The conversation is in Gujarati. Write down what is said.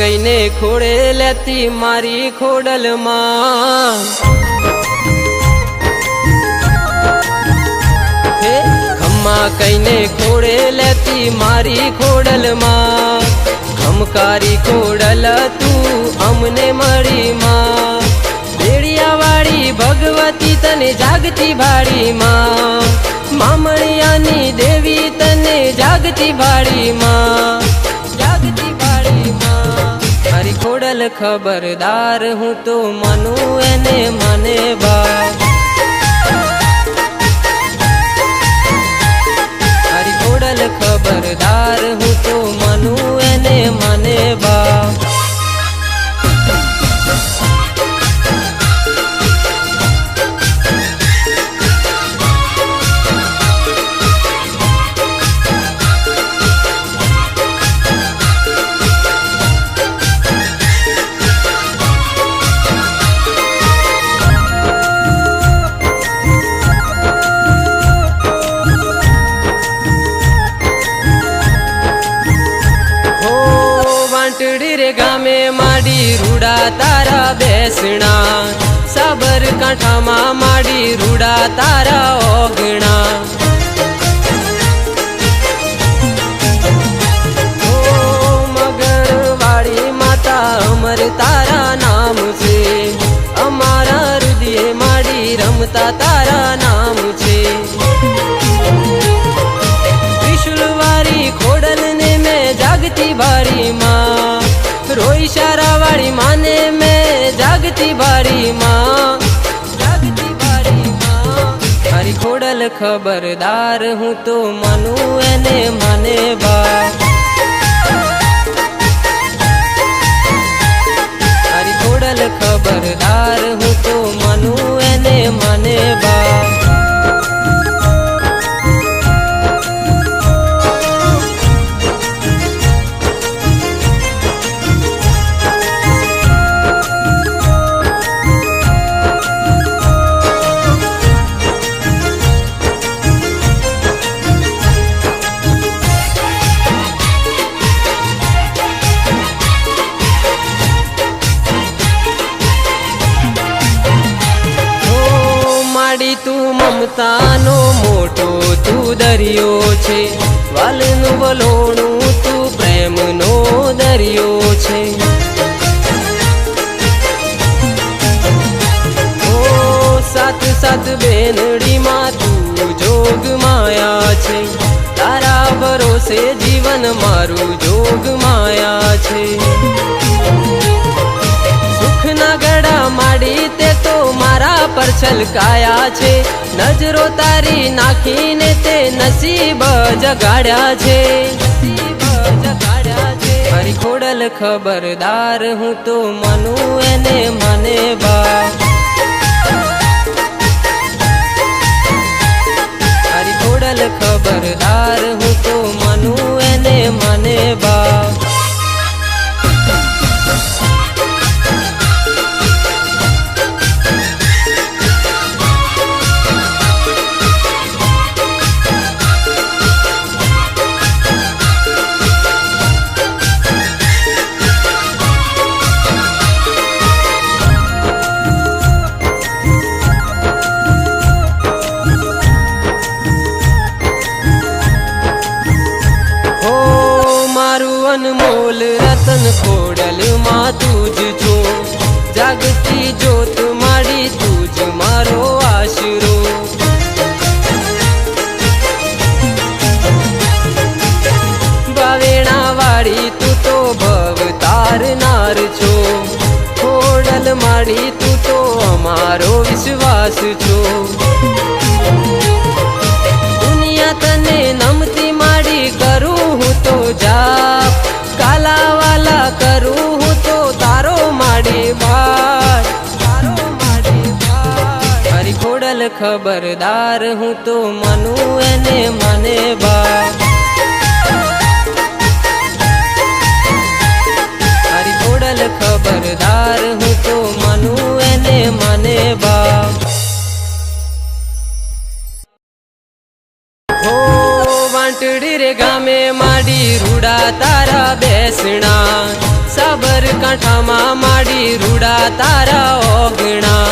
કઈને ખોડે લેતી મારી ખોડલમાં હે ખમ્મા કઈને ખોડે લેતી મારી ખોડલમાં ખમકારી ખોડલ તું અમને મળી માં બેડિયાવાળી ભગવતી તને જાગતી ભાળી માં મામણિયાની દેવી તને જાગતી ભાળી માં જાગતી ભાળી માં મારી ખોડલ ખબરદાર હું તો માનું એને મને બા મારી ખોડલ ખબરદાર હું તો માનું એને મને બા રે ગામે માડી રૂડા તારા બેસણા સાબરકાંઠામાં માડી રૂડા તારા ઓગણા મગરવાળી માતા અમર તારા નામ છે અમારા હૃદય માડી રમતા તારા નામ છે ત્રિશુલવાળી ખોડલ ને મેં જાગતી ભાળી માં રોઈ શારા વાળી માને મેં જાગતી ભાળી માં જાગતી ભાળી માં મારી ખોડલ ખબરદાર હું તો માનું એને મને બા મારી ખોડલ ખબરદાર હું તો માનું એને મને બા તું મમતાનો મોટો તું દરિયો છે વાલનું વલોણું તું પ્રેમનો દરિયો છે ઓ સાત સાત બેનડીમાં તું જોગ માયા છે તારા ભરોસે જીવન મારું જોગ માયા છે સુખના ગળા માડી તે તો મારા પર છલકાયા છે નજરો તારી નાખીને તે નસીબ જગાડ્યા છે મારી ખોડલ ખબરદાર હું તો માનું એને મને બા મારી ખોડલ ખબરદાર હું તો માનું એને મને બા અનમોલ રતન ખોડલ માં તું જ છો જાગતી જોત માડી તું જ મારો આશરો બાવેણા વાળી તું તો ભવ તારનાર છો ખોડલ માડી તું તો અમારો વિશ્વાસ છો દુનિયા તને નમતી માડી કરું હું તો જાપ કાલાવાલા કરું હું તો તારો માડી ભાર તારો માડી ભાર મારી ખોડલ ખબરદાર હું તો માનું એને મને બા મારી ખોડલ ખબરદાર હું તો માનું એને મને બા વાંટડી રે ગામે માડી રૂડા તારા બેસણા, સાબરકાંઠામાં માડી રૂડા તારા ઓગણા।